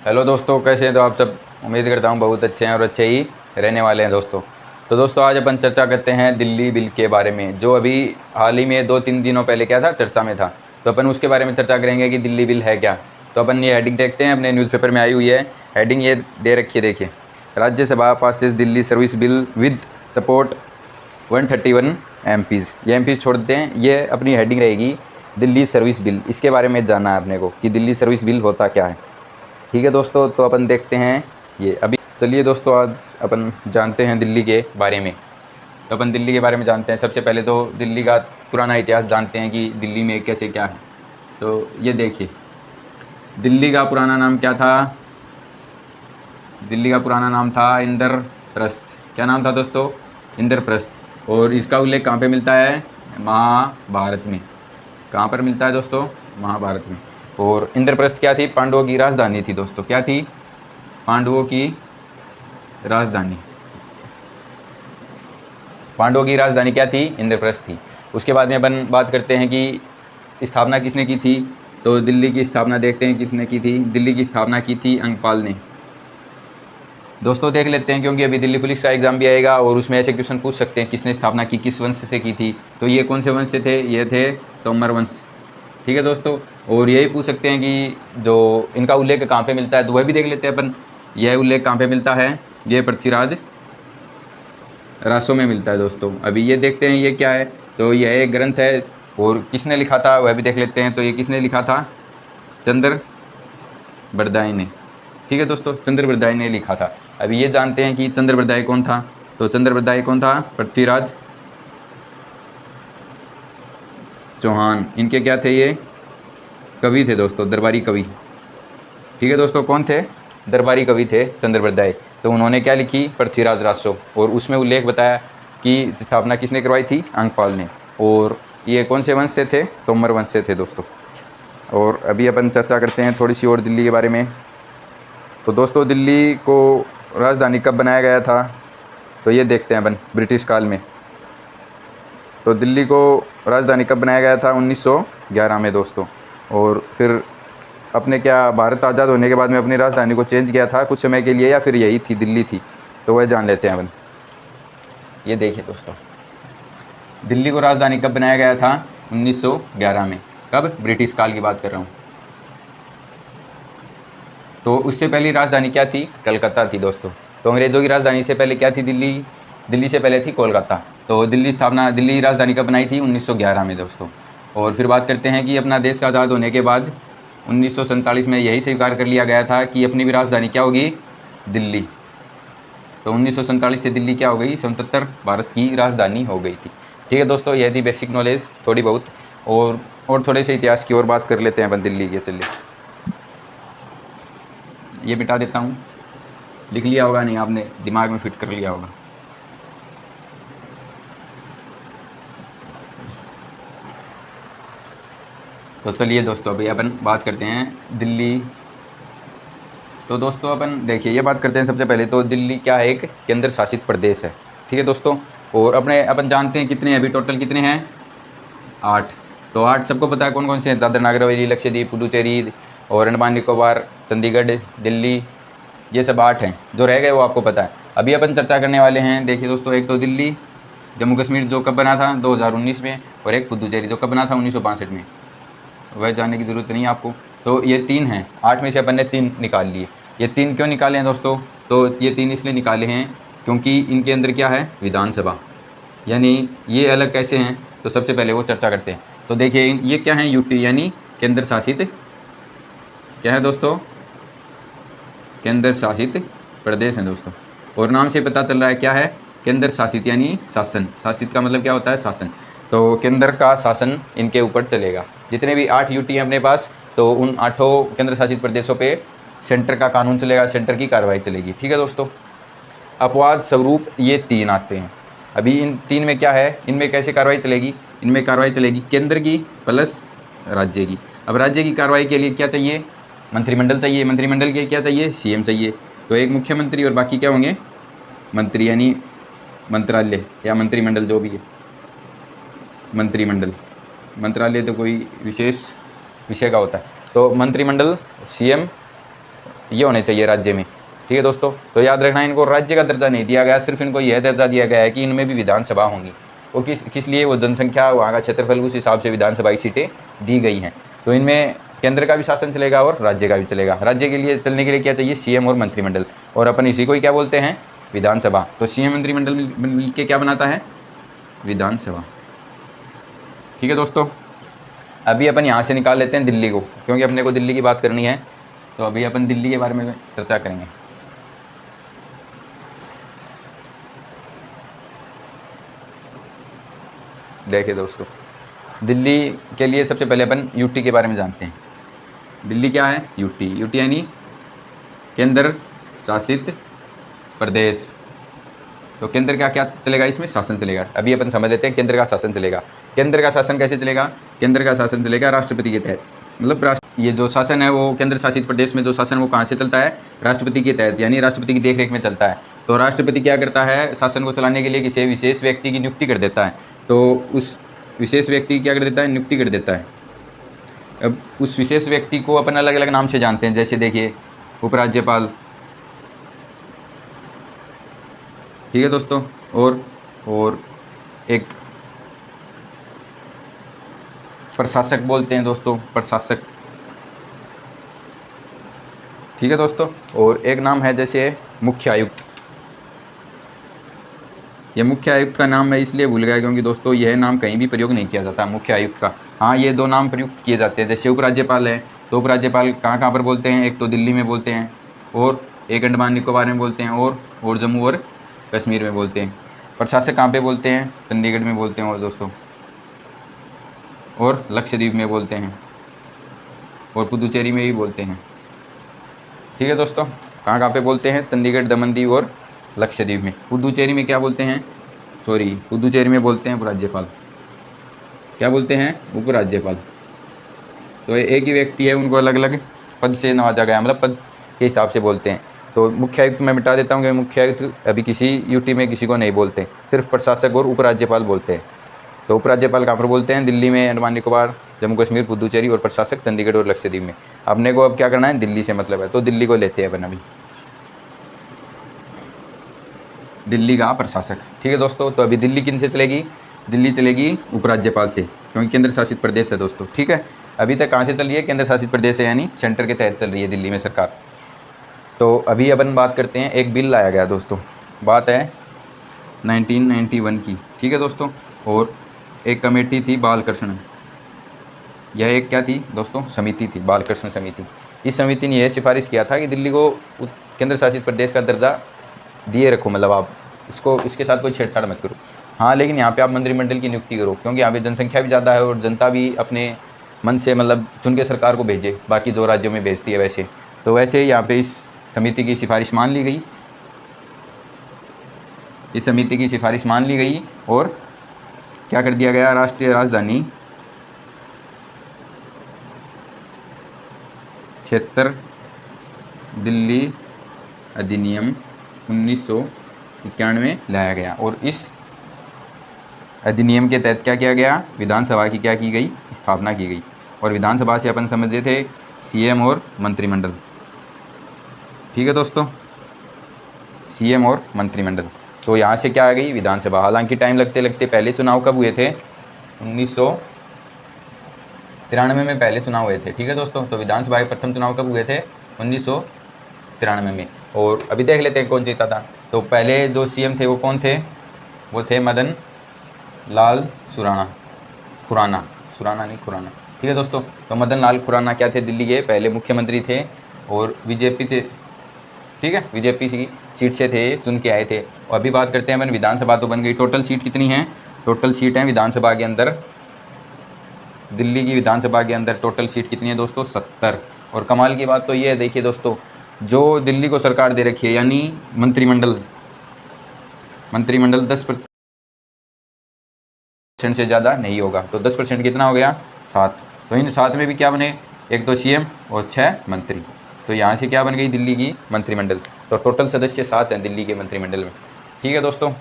Hello दोस्तों, कैसे हैं? तो आप सब उम्मीद करता हूँ बहुत अच्छे हैं और अच्छे ही रहने वाले हैं दोस्तों। तो दोस्तों आज अपन चर्चा करते हैं दिल्ली बिल के बारे में, जो अभी हाल ही में 2-3 दिनों पहले क्या था, चर्चा में था। तो अपन उसके बारे में चर्चा करेंगे कि दिल्ली बिल है क्या। तो अपन ये हेडिंग देखते हैं, अपने न्यूज़पेपर में आई हुई है हेडिंग, ये दे रखी है, देखिए। Rajya Sabha passes Delhi service bill with support 131 MPs। ये MPs छोड़ देते हैं, ये अपनी हेडिंग रहेगी दिल्ली सर्विस बिल। इसके बारे में जानना है अपने को कि दिल्ली सर्विस बिल होता क्या है। ठीक है दोस्तों, तो अपन देखते हैं ये अभी। चलिए दोस्तों, आज अपन जानते हैं दिल्ली के बारे में। तो अपन दिल्ली के बारे में जानते हैं। सबसे पहले तो दिल्ली का पुराना इतिहास जानते हैं कि दिल्ली में कैसे क्या है। तो ये देखिए, दिल्ली का पुराना नाम क्या था? दिल्ली का पुराना नाम था इंद्रप्रस्थ। क्या नाम था दोस्तों? इंद्रप्रस्थ। और इसका उल्लेख कहाँ पे मिलता है? महाभारत में। कहाँ पर मिलता है दोस्तों? महाभारत में। और इंद्रप्रस्थ क्या थी? पांडवों की राजधानी थी दोस्तों। क्या थी? पांडवों की राजधानी। पांडवों की राजधानी क्या थी? इंद्रप्रस्थ थी। उसके बाद में अपन बात करते हैं कि स्थापना किसने की थी। तो दिल्ली की स्थापना देखते हैं किसने की थी। दिल्ली की स्थापना की थी अंकपाल ने। दोस्तों देख लेते हैं, क्योंकि अभी दिल्ली पुलिस का एग्ज़ाम भी आएगा और उसमें ऐसे क्वेश्चन पूछ सकते हैं किसने स्थापना की, किस वंश से की थी। तो ये कौन से वंश से थे? ये थे तोमर वंश। ठीक है दोस्तों। और यही पूछ सकते हैं कि जो इनका उल्लेख कहाँ पे मिलता है, तो वह भी देख लेते हैं अपन। यह उल्लेख कहाँ पे मिलता है? ये पृथ्वीराज रासो में मिलता है दोस्तों। अभी ये देखते हैं ये क्या है। तो यह एक ग्रंथ है, और किसने लिखा था वह भी देख लेते हैं। तो ये किसने लिखा था? चंद्रबरदाई ने। ठीक है दोस्तों, चंद्रबरदाई ने लिखा था। अभी ये जानते हैं कि चंद्रबरदाई कौन था। तो चंद्रबरदाई कौन था? पृथ्वीराज चौहान। इनके क्या थे? ये कवि थे दोस्तों, दरबारी कवि। ठीक है दोस्तों, कौन थे? दरबारी कवि थे चंद्रबरदाई। तो उन्होंने क्या लिखी? पृथ्वीराज रासो। और उसमें उल्लेख बताया कि स्थापना किसने करवाई थी? अंकपाल ने। और ये कौन से वंश से थे? तोमर वंश से थे दोस्तों। और अभी अपन चर्चा करते हैं थोड़ी सी और दिल्ली के बारे में। तो दोस्तों दिल्ली को राजधानी कब बनाया गया था? तो ये देखते हैं अपन, ब्रिटिश काल में। तो दिल्ली को राजधानी कब बनाया गया था? 1911 में दोस्तों। और फिर अपने क्या भारत आज़ाद होने के बाद में अपनी राजधानी को चेंज किया था कुछ समय के लिए, या फिर यही थी, दिल्ली थी? तो वह जान लेते हैं अपन। ये देखिए दोस्तों, दिल्ली को राजधानी कब बनाया गया था? 1911 में। कब? ब्रिटिश काल की बात कर रहा हूँ। तो उससे पहली राजधानी क्या थी? कलकत्ता थी दोस्तों। तो अंग्रेज़ों की राजधानी से पहले क्या थी? दिल्ली से पहले थी कोलकाता। तो दिल्ली राजधानी कब बनाई थी? 1911 में दोस्तों। और फिर बात करते हैं कि अपना देश का आज़ाद होने के बाद 1947 में यही स्वीकार कर लिया गया था कि अपनी भी राजधानी क्या होगी? दिल्ली। तो 1947 से दिल्ली क्या हो गई? स्वतंत्र भारत की राजधानी हो गई थी। ठीक है दोस्तों, यह थी बेसिक नॉलेज थोड़ी बहुत। और थोड़े से इतिहास की और बात कर लेते हैं अपन दिल्ली के। चलिए ये बिठा देता हूँ, लिख लिया होगा नहीं आपने, दिमाग में फिट कर लिया होगा। तो चलिए दोस्तों, अभी अपन बात करते हैं दिल्ली। तो दोस्तों अपन देखिए, ये बात करते हैं सबसे पहले। तो दिल्ली क्या है? एक केंद्र शासित प्रदेश है। ठीक है दोस्तों। और अपन जानते हैं कितने अभी टोटल कितने हैं? 8। तो 8 सबको पता है कौन कौन से हैं? दादरा नगर हवेली, लक्षद्वीप, पुडुचेरी और अंडमान निकोबार, चंडीगढ़, दिल्ली। ये सब 8 हैं। जो रह गए वो आपको पता है। अभी अपन चर्चा करने वाले हैं। देखिए दोस्तों, एक तो दिल्ली, जम्मू कश्मीर जो कब बना था? 2019 में। और एक पुडुचेरी जो कब बना था? 1962 में। वह जानने की ज़रूरत नहीं है आपको। तो ये 3 हैं। 8 में से अपन ने 3 निकाल लिए। ये 3 क्यों निकाले हैं दोस्तों? तो ये 3 इसलिए निकाले हैं क्योंकि इनके अंदर क्या है? विधानसभा। यानी ये अलग कैसे हैं? तो सबसे पहले वो चर्चा करते हैं। तो देखिए ये क्या है? यूटी यानी केंद्र शासित, क्या है दोस्तों? केंद्र शासित प्रदेश हैं दोस्तों। और नाम से पता चल रहा है क्या है? केंद्र शासित यानी शासन। शासित का मतलब क्या होता है? शासन। तो केंद्र का शासन इनके ऊपर चलेगा। जितने भी 8 यूटी हैं अपने पास, तो उन 8 केंद्र शासित प्रदेशों पे सेंटर का कानून चलेगा, सेंटर की कार्रवाई चलेगी। ठीक है दोस्तों। अपवाद स्वरूप ये 3 आते हैं। अभी इन 3 में क्या है? इनमें कैसे कार्रवाई चलेगी? इनमें कार्रवाई चलेगी केंद्र की प्लस राज्य की। अब राज्य की कार्रवाई के लिए क्या चाहिए? मंत्रिमंडल चाहिए। मंत्रिमंडल के क्या चाहिए? सीएम चाहिए। तो एक मुख्यमंत्री और बाकी क्या होंगे? मंत्री, यानी मंत्रालय या मंत्रिमंडल जो भी है। मंत्रिमंडल, मंत्रालय तो कोई विशेष विषय का होता है। तो मंत्रिमंडल, सीएम ये होने चाहिए राज्य में। ठीक है दोस्तों, तो याद रखना इनको राज्य का दर्जा नहीं दिया गया, सिर्फ इनको यह दर्जा दिया गया है कि इनमें भी विधानसभा होंगी। वो किस लिए, वो जनसंख्या, वहाँ का क्षेत्रफल, उस हिसाब से विधानसभा की सीटें दी गई हैं। तो इनमें केंद्र का भी शासन चलेगा और राज्य का भी चलेगा। राज्य के लिए चलने के लिए क्या चाहिए, सीएम और मंत्रिमंडल, और अपन इसी को ही क्या बोलते हैं, विधानसभा। तो सीएम मंत्रिमंडल मिल के क्या बनाता है, विधानसभा। ठीक है दोस्तों, अभी अपन यहाँ से निकाल लेते हैं दिल्ली को, क्योंकि अपने को दिल्ली की बात करनी है। तो अभी अपन दिल्ली के बारे में चर्चा करेंगे। देखिए दोस्तों, दिल्ली के लिए सबसे पहले अपन यूटी के बारे में जानते हैं। दिल्ली क्या है, यूटी। यूटी यानी केंद्र शासित प्रदेश। तो केंद्र का क्या चलेगा, इसमें शासन चलेगा। अभी अपन समझ लेते हैं केंद्र का शासन चलेगा। केंद्र का शासन कैसे चलेगा, केंद्र का शासन चलेगा राष्ट्रपति के तहत। मतलब ये जो शासन है वो केंद्र शासित प्रदेश में जो शासन वो कहाँ से चलता है, राष्ट्रपति के तहत, यानी राष्ट्रपति की देखरेख में चलता है। तो राष्ट्रपति क्या करता है, शासन को चलाने के लिए किसी विशेष व्यक्ति की नियुक्ति कर देता है। तो उस विशेष व्यक्ति क्या कर देता है, नियुक्ति कर देता है। अब उस विशेष व्यक्ति को अपन अलग अलग नाम से जानते हैं, जैसे देखिए उपराज्यपाल, ठीक है दोस्तों, और एक प्रशासक बोलते हैं दोस्तों, प्रशासक। ठीक है दोस्तों, और एक नाम है जैसे मुख्य आयुक्त। ये मुख्य आयुक्त का नाम मैं इसलिए भूल गया क्योंकि दोस्तों यह नाम कहीं भी प्रयोग नहीं किया जाता मुख्य आयुक्त का। हाँ, ये दो नाम प्रयुक्त किए जाते हैं। जैसे उपराज्यपाल है, तो उपराज्यपाल कहाँ कहाँ पर बोलते हैं, एक तो दिल्ली में बोलते हैं, और एक अंडमान निकोबार में बोलते हैं, और जम्मू और कश्मीर में बोलते हैं। प्रशासक कहाँ पे बोलते हैं, चंडीगढ़ में बोलते हैं, और दोस्तों और लक्षद्वीप में बोलते हैं, और पुदुचेरी में भी बोलते हैं। ठीक है दोस्तों, कहाँ कहाँ पे बोलते हैं, चंडीगढ़, दमन दीव और लक्षद्वीप में। पुदुचेरी में क्या बोलते हैं, पुदुचेरी में बोलते हैं उपराज्यपाल। क्या बोलते हैं, उपराज्यपाल। तो एक ही व्यक्ति है, उनको अलग अलग पद से नवाजा गया, मतलब पद के हिसाब से बोलते हैं। तो मुख्य आयुक्त मैं मिटा देता हूँ कि मुख्य आयुक्त अभी किसी यूटी में किसी को नहीं बोलते, सिर्फ प्रशासक और उपराज्यपाल बोलते हैं। तो उपराज्यपाल कहाँ पर बोलते हैं, दिल्ली में, अंडमान निकोबार, जम्मू कश्मीर, पुदुचेरी, और प्रशासक चंडीगढ़ और लक्षद्वीप में। अपने को अब क्या करना है, दिल्ली से मतलब है, तो दिल्ली को लेते हैं अपन अभी, दिल्ली का प्रशासक। ठीक है दोस्तों, तो अभी दिल्ली किन से चलेगी, दिल्ली चलेगी उपराज्यपाल से, क्योंकि केंद्र शासित प्रदेश है दोस्तों। ठीक है, अभी तक कहाँ से चल रही है, केंद्र शासित प्रदेश है, यानी सेंटर के तहत चल रही है दिल्ली में सरकार। तो अभी अपन बात करते हैं, एक बिल लाया गया दोस्तों, बात है 1991 की। ठीक है दोस्तों, और एक कमेटी थी बालकृष्ण, यह एक क्या थी दोस्तों, समिति थी, बालकृष्ण समिति। इस समिति ने यह सिफारिश किया था कि दिल्ली को केंद्र शासित प्रदेश का दर्जा दिए रखो, मतलब आप इसके साथ कोई छेड़छाड़ मत करो। हाँ, लेकिन यहाँ पे आप मंत्रिमंडल की नियुक्ति करो, क्योंकि यहाँ पे जनसंख्या भी ज़्यादा है और जनता भी अपने मन से मतलब चुन के सरकार को भेजे, बाकी जो राज्यों में भेजती है वैसे। तो वैसे यहाँ पे इस समिति की सिफारिश मान ली गई, इस समिति की सिफारिश मान ली गई, और क्या कर दिया गया, राष्ट्रीय राजधानी क्षेत्र दिल्ली अधिनियम 1991 लाया गया। और इस अधिनियम के तहत क्या किया गया, विधानसभा की क्या की गई, स्थापना की गई। और विधानसभा से अपन समझते थे सीएम और मंत्रिमंडल। ठीक है दोस्तों, सीएम और मंत्रिमंडल। तो यहाँ से क्या आ गई, विधानसभा। हालांकि टाइम लगते लगते, पहले चुनाव कब हुए थे, 1993 में पहले चुनाव हुए थे। ठीक है दोस्तों, तो विधानसभा के प्रथम चुनाव कब हुए थे, 1993 में। और अभी देख लेते हैं कौन जीता था। तो पहले जो सीएम थे वो कौन थे, वो थे मदन लाल खुराना। ठीक है दोस्तों, तो मदन लाल खुराना क्या थे, दिल्ली के पहले मुख्यमंत्री थे, और बीजेपी थे। ठीक है, बीजेपी की सीट से थे, चुन के आए थे। और अभी बात करते हैं अपन, विधानसभा तो बन गई। टोटल सीट कितनी है, टोटल सीट है विधानसभा के अंदर, दिल्ली की विधानसभा के अंदर टोटल सीट कितनी है दोस्तों, 70। और कमाल की बात तो ये है, देखिए दोस्तों, जो दिल्ली को सरकार दे रखी है, यानी मंत्रिमंडल 10% से ज़्यादा नहीं होगा। तो 10% कितना हो गया, 7। तो इन 7 में भी क्या बने, एक तो सीएम और 6 मंत्री। तो यहाँ से क्या बन गई, दिल्ली की मंत्रिमंडल। तो टोटल सदस्य 7 हैं दिल्ली के मंत्रिमंडल में। ठीक है दोस्तों,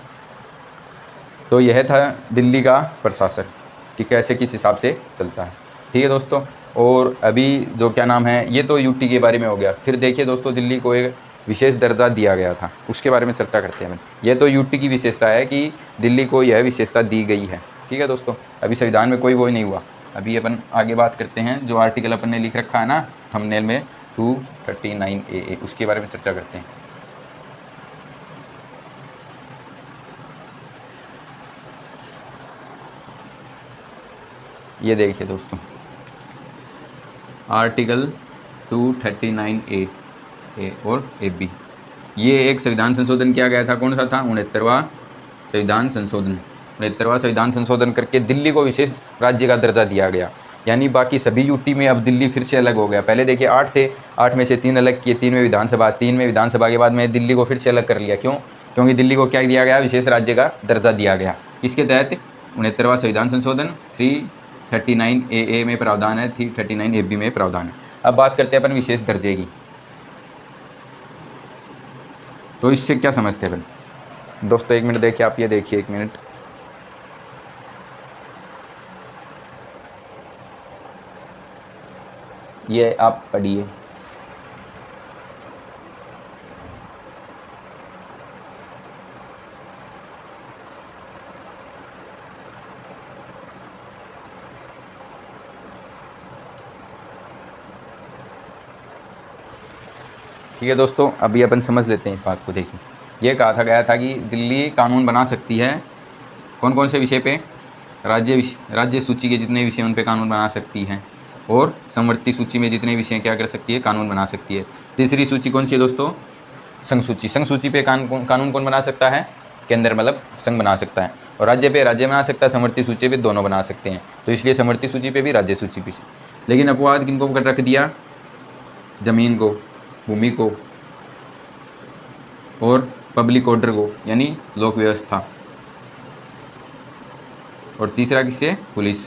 तो यह था दिल्ली का प्रशासक कि कैसे किस हिसाब से चलता है। ठीक है दोस्तों, और अभी जो क्या नाम है, ये तो यूटी के बारे में हो गया। फिर देखिए दोस्तों, दिल्ली को एक विशेष दर्जा दिया गया था, उसके बारे में चर्चा करते हैं। ये तो यूटी की विशेषता है कि दिल्ली को यह विशेषता दी गई है। ठीक है दोस्तों, अभी संविधान में कोई वो नहीं हुआ। अभी अपन आगे बात करते हैं, जो आर्टिकल अपन ने लिख रखा है ना थंबनेल में 239A, उसके बारे में चर्चा करते हैं। ये देखिए दोस्तों, आर्टिकल 239A और AB, ये एक संविधान संशोधन किया गया था। कौन सा था? 69वां संविधान संशोधन। 69वां संविधान संशोधन करके दिल्ली को विशेष राज्य का दर्जा दिया गया। यानी बाकी सभी यूटी में अब दिल्ली फिर से अलग हो गया। पहले देखिए 8 थे, 8 में से 3 अलग किए, 3 में विधानसभा, 3 में विधानसभा के बाद में दिल्ली को फिर से अलग कर लिया। क्यों? क्योंकि दिल्ली को क्या दिया गया? विशेष राज्य का दर्जा दिया गया। इसके तहत 69वां संविधान संशोधन 339AA में प्रावधान है, 339AB में प्रावधान है। अब बात करते हैं अपन विशेष दर्जे की। तो इससे क्या समझते हैं अपन दोस्तों? 1 मिनट देखिए, आप ये देखिए 1 मिनट। ये आप पढ़िए। ठीक है दोस्तों, अभी अपन समझ लेते हैं इस बात को। देखिए, ये कहा गया था कि दिल्ली कानून बना सकती है कौन कौन से विषय पे? राज्य सूची के जितने विषय उन पे कानून बना सकती है, और समवर्ती सूची में जितने विषय क्या कर सकती है? कानून बना सकती है। तीसरी सूची कौन सी है दोस्तों? संघ सूची। संघ सूची पे कानून कौन बना सकता है? केंद्र, मतलब संघ बना सकता है। और राज्य पे राज्य बना सकता है, समवर्ती सूची पे दोनों बना सकते हैं। तो इसलिए समवर्ती सूची पे भी, राज्य सूची पे। लेकिन अपवाद किनको कर रख दिया? जमीन को, भूमि को, और पब्लिक ऑर्डर को, यानी लोक व्यवस्था। और तीसरा किससे? पुलिस।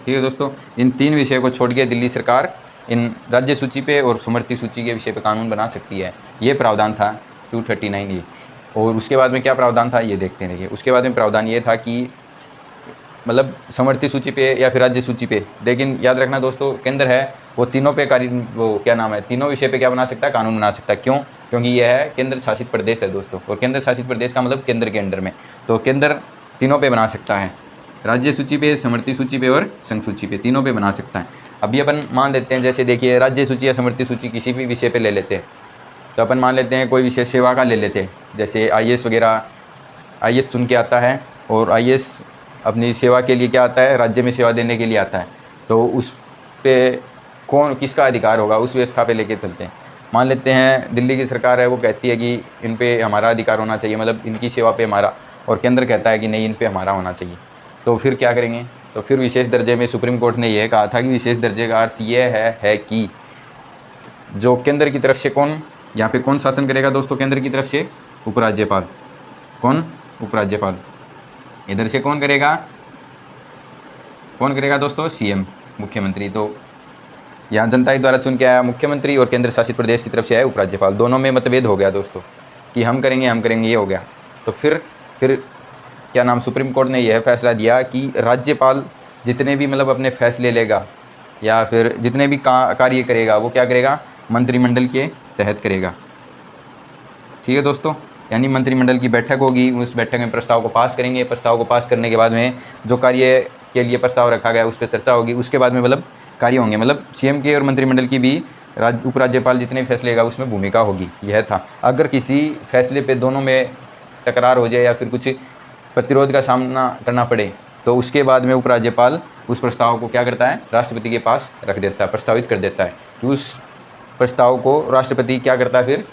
ठीक है दोस्तों, इन 3 विषयों को छोड़ के दिल्ली सरकार इन राज्य सूची पे और समवर्ती सूची के विषय पे कानून बना सकती है। ये प्रावधान था 239A। और उसके बाद में क्या प्रावधान था, ये देखते रहिए। उसके बाद में प्रावधान ये था कि मतलब समवर्ती सूची पे या फिर राज्य सूची पे, लेकिन याद रखना दोस्तों, केंद्र है वो तीनों पे वो क्या नाम है, तीनों विषय पे क्या बना सकता है? कानून बना सकता है। क्यों? क्योंकि यह है केंद्र शासित प्रदेश है दोस्तों, और केंद्र शासित प्रदेश का मतलब केंद्र के अंडर में। तो केंद्र तीनों पे बना सकता है, राज्य सूची पे, समवर्ती सूची पे और संघ सूची पे, तीनों पे बना सकता है। अभी अपन मान लेते हैं, जैसे देखिए, राज्य सूची या समवर्ती सूची किसी भी विषय पे ले लेते हैं। तो अपन मान लेते हैं कोई विषय सेवा का ले लेते हैं, जैसे IAS वगैरह। IAS चुन के आता है, और IAS अपनी सेवा के लिए क्या आता है? राज्य में सेवा देने के लिए आता है। तो उस पे कौन, किसका अधिकार होगा? उस व्यवस्था पे लेके चलते हैं। मान लेते हैं दिल्ली की सरकार है, वो कहती है कि इन पे हमारा अधिकार होना चाहिए, मतलब इनकी सेवा पे हमारा, और केंद्र कहता है कि नहीं, इन पे हमारा होना चाहिए। तो फिर क्या करेंगे? तो फिर विशेष दर्जे में सुप्रीम कोर्ट ने यह कहा था कि विशेष दर्जे का अर्थ यह है कि जो केंद्र की तरफ से कौन, यहाँ पे कौन शासन करेगा दोस्तों? केंद्र की तरफ से उपराज्यपाल। कौन? उपराज्यपाल। इधर से कौन करेगा? कौन करेगा दोस्तों? CM, मुख्यमंत्री। तो यहाँ जनता के द्वारा चुन के आया मुख्यमंत्री, और केंद्र शासित प्रदेश की तरफ से आया उपराज्यपाल। दोनों में मतभेद हो गया दोस्तों कि हम करेंगे, ये हो गया। तो फिर क्या नाम, सुप्रीम कोर्ट ने यह फैसला दिया कि राज्यपाल जितने भी मतलब अपने फैसले लेगा या फिर जितने भी कार्य करेगा, वो क्या करेगा? मंत्रिमंडल के तहत करेगा। ठीक है दोस्तों, यानी मंत्रिमंडल की बैठक होगी, उस बैठक में प्रस्ताव को पास करेंगे। प्रस्ताव को पास करने के बाद में जो कार्य के लिए प्रस्ताव रखा गया उस पर चर्चा होगी, उसके बाद में मतलब कार्य होंगे। मतलब CM के और मंत्रिमंडल की भी उपराज्यपाल जितने फैसले लेगा उसमें भूमिका होगी। यह था। अगर किसी फैसले पे दोनों में टकरार हो जाए या फिर कुछ प्रतिरोध का सामना करना पड़े, तो उसके बाद में उपराज्यपाल उस प्रस्ताव को क्या करता है? राष्ट्रपति के पास रख देता है, प्रस्तावित कर देता है। कि उस प्रस्ताव को राष्ट्रपति क्या करता है? फिर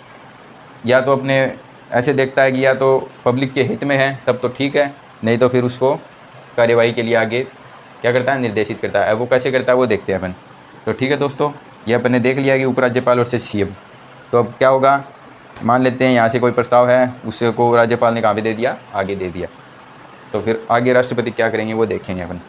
या तो अपने ऐसे देखता है कि या तो पब्लिक के हित में है, तब तो ठीक है, नहीं तो फिर उसको कार्यवाही के लिए आगे क्या करता है? निर्देशित करता है। अब वो कैसे करता है वो देखते हैं अपन। तो ठीक है दोस्तों, ये अपन ने देख लिया कि उपराज्यपाल और CM। तो अब क्या होगा? मान लेते हैं यहाँ से कोई प्रस्ताव है, उससे को राज्यपाल ने कहाँ पे दे दिया? आगे दे दिया। तो फिर आगे राष्ट्रपति क्या करेंगे वो देखेंगे अपन।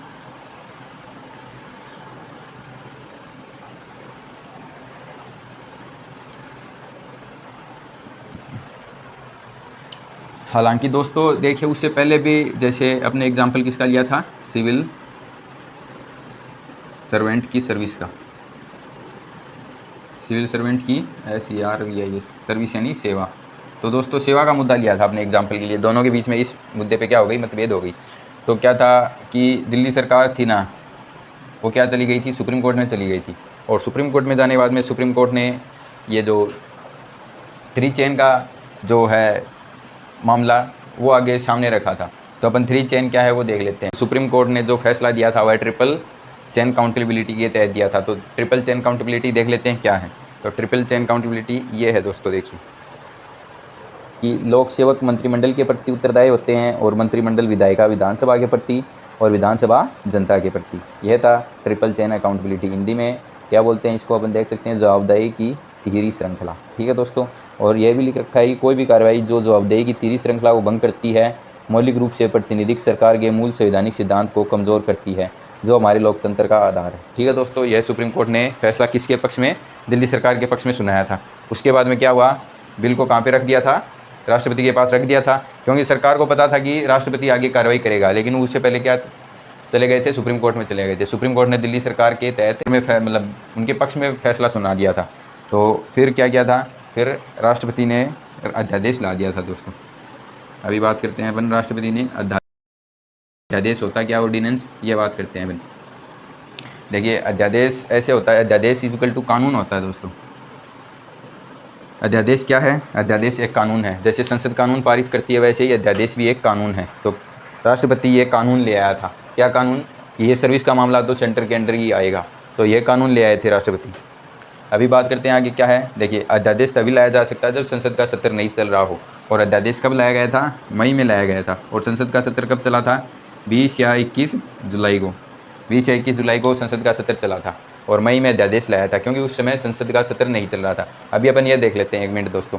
हालांकि दोस्तों देखिए, उससे पहले भी जैसे अपने एग्जाम्पल किसका लिया था? सर्वेंट की सर्विस का, सिविल सर्वेंट की SERVIS सर्विस यानी सेवा। तो दोस्तों सेवा का मुद्दा लिया था अपने एग्जाम्पल के लिए, दोनों के बीच में इस मुद्दे पे क्या हो गई, मतभेद हो गई। तो क्या था कि दिल्ली सरकार थी ना, वो क्या चली गई थी, सुप्रीम कोर्ट में चली गई थी। और सुप्रीम कोर्ट में जाने के बाद में सुप्रीम कोर्ट ने ये जो 3 चेन का जो है मामला वो आगे सामने रखा था। तो अपन 3 चेन क्या है वो देख लेते हैं। सुप्रीम कोर्ट ने जो फैसला दिया था वह ट्रिपल चेन काउंटेबिलिटी के तहत दिया था। तो ट्रिपल चेन काउंटेबिलिटी देख लेते हैं क्या है। तो ट्रिपल चेन काउंटेबिलिटी ये है दोस्तों, देखिए कि लोक सेवक मंत्रिमंडल के प्रति उत्तरदायी होते हैं और मंत्रिमंडल विधायिका विधानसभा के प्रति और विधानसभा जनता के प्रति। यह था ट्रिपल चेन अकाउंटेबिलिटी। हिंदी में क्या बोलते हैं इसको, अपन देख सकते हैं जवाबदेही की तिहरी श्रृंखला। ठीक है दोस्तों, और यह भी लिख रखा है कि कोई भी कार्रवाई जो जवाबदेही की तिहरी श्रृंखला को भंग करती है, मौलिक रूप से प्रतिनिधिक सरकार के मूल संवैधानिक सिद्धांत को कमज़ोर करती है, जो हमारे लोकतंत्र का आधार है। ठीक है दोस्तों, यह सुप्रीम कोर्ट ने फैसला किसके पक्ष में, दिल्ली सरकार के पक्ष में सुनाया था। उसके बाद में क्या हुआ, बिल को कहाँ पे रख दिया था, राष्ट्रपति के पास रख दिया था, क्योंकि सरकार को पता था कि राष्ट्रपति आगे कार्रवाई करेगा। लेकिन उससे पहले क्या चले गए थे, सुप्रीम कोर्ट में चले गए थे। सुप्रीम कोर्ट ने दिल्ली सरकार के तहत में मतलब उनके पक्ष में फैसला सुना दिया था। तो फिर क्या किया था, फिर राष्ट्रपति ने अध्यादेश ला दिया था दोस्तों। अभी बात करते हैं अपन, राष्ट्रपति ने अध्यादेश होता क्या, ऑर्डिनेंस, ये बात करते हैं अपन। देखिए अध्यादेश ऐसे होता है, अध्यादेश इक्वल टू कानून होता है दोस्तों। अध्यादेश क्या है, अध्यादेश एक कानून है। जैसे संसद कानून पारित करती है वैसे ही अध्यादेश भी एक कानून है। तो राष्ट्रपति ये कानून ले आया था, क्या कानून, कि ये सर्विस का मामला तो सेंटर के अंडर ही आएगा, तो ये कानून ले आए थे राष्ट्रपति। अभी बात करते हैं आगे क्या है। देखिए अध्यादेश तभी लाया जा सकता है जब संसद का सत्र नहीं चल रहा हो। और अध्यादेश कब लाया गया था, मई में लाया गया था। और संसद का सत्र कब चला था, 20 या 21 जुलाई को, 20 या 21 जुलाई को संसद का सत्र चला था। और मई में अध्यादेश लाया था क्योंकि उस समय संसद का सत्र नहीं चल रहा था। अभी अपन ये देख लेते हैं, 1 मिनट दोस्तों,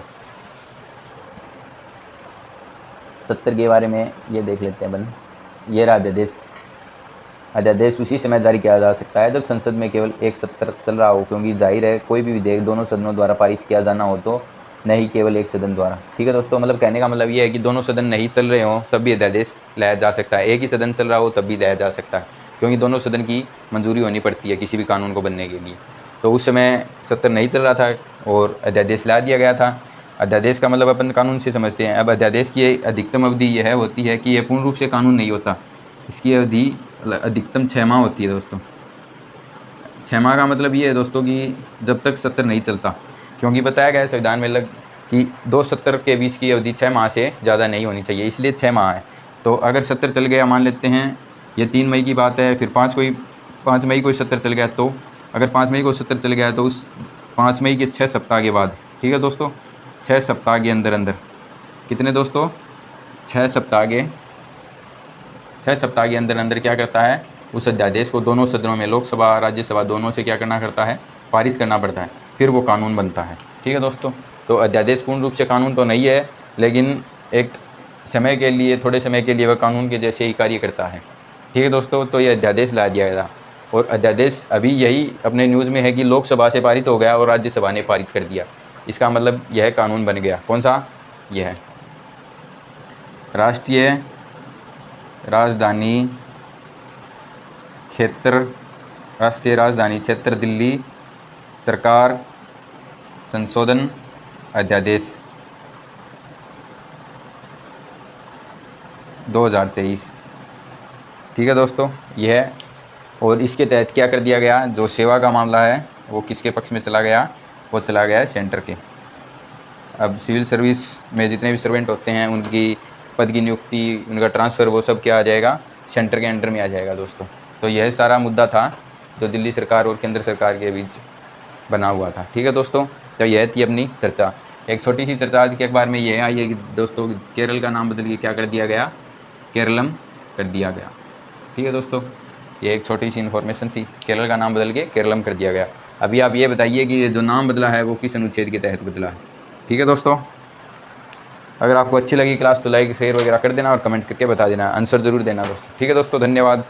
सत्र के बारे में ये देख लेते हैं अपन। ये रहा अध्यादेश। अध्यादेश उसी समय जारी किया जा सकता है जब संसद में केवल एक सत्र चल रहा हो, क्योंकि जाहिर है कोई भी विधेयक दोनों सदनों द्वारा पारित किया जाना हो तो नहीं केवल एक सदन द्वारा। ठीक है दोस्तों, मतलब कहने का मतलब ये है कि दोनों सदन नहीं चल रहे हों तब भी अध्यादेश लाया जा सकता है, एक ही सदन चल रहा हो तब भी लाया जा सकता है, क्योंकि दोनों सदन की मंजूरी होनी पड़ती है किसी भी कानून को बनने के लिए। तो उस समय सत्र नहीं चल रहा था और अध्यादेश ला दिया गया था। अध्यादेश का मतलब अपन कानून से समझते हैं। अब अध्यादेश की अधिकतम अवधि यह होती है कि यह पूर्ण रूप से कानून नहीं होता, इसकी अवधि अधिकतम 6 माह होती है दोस्तों। 6 माह का मतलब ये है दोस्तों कि जब तक सत्र नहीं चलता, क्योंकि बताया गया है संविधान में कि 2 सत्र के बीच की अवधि 6 माह से ज़्यादा नहीं होनी चाहिए, इसलिए 6 माह है। तो अगर सत्र चल गया, मान लेते हैं ये 3 मई की बात है, फिर 5 मई को सत्र चल गया, तो अगर 5 मई को सत्र चल गया तो उस 5 मई के 6 सप्ताह के बाद, ठीक है दोस्तों, 6 सप्ताह के अंदर अंदर कितने दोस्तों, 6 सप्ताह के अंदर अंदर क्या करता है, उस अध्यादेश को दोनों सदनों में, लोकसभा राज्यसभा दोनों से क्या करना करता है, पारित करना पड़ता है, फिर वो कानून बनता है। ठीक है दोस्तों, तो अध्यादेश पूर्ण रूप से कानून तो नहीं है, लेकिन एक समय के लिए, थोड़े समय के लिए वह कानून के जैसे ही कार्य करता है। ठीक है दोस्तों, तो ये अध्यादेश ला दिया गया और अध्यादेश अभी यही अपने न्यूज़ में है कि लोकसभा से पारित हो गया और राज्यसभा ने पारित कर दिया। इसका मतलब यह कानून बन गया। कौन सा, यह है राष्ट्रीय राजधानी क्षेत्र दिल्ली सरकार संशोधन अध्यादेश 2023। ठीक है दोस्तों, यह है। और इसके तहत क्या कर दिया गया, जो सेवा का मामला है वो किसके पक्ष में चला गया, वो चला गया है सेंटर के। अब सिविल सर्विस में जितने भी सर्वेंट होते हैं उनकी पद की नियुक्ति, उनका ट्रांसफ़र, वो सब क्या आ जाएगा, सेंटर के अंडर में आ जाएगा दोस्तों। तो यह सारा मुद्दा था जो दिल्ली सरकार और केंद्र सरकार के बीच बना हुआ था। ठीक है दोस्तों, तो यह थी अपनी चर्चा। एक छोटी सी चर्चा आज के अखबार में यह आई है कि दोस्तों केरल का नाम बदल के क्या कर दिया गया, केरलम कर दिया गया। ठीक है दोस्तों, ये एक छोटी सी इन्फॉर्मेशन थी, केरल का नाम बदल के केरलम कर दिया गया। अभी आप ये बताइए कि जो नाम बदला है वो किस अनुच्छेद के तहत बदला है। ठीक है दोस्तों, अगर आपको अच्छी लगी क्लास तो लाइक शेयर वगैरह कर देना और कमेंट करके बता देना, आंसर ज़रूर देना दोस्तों। ठीक है दोस्तों, धन्यवाद।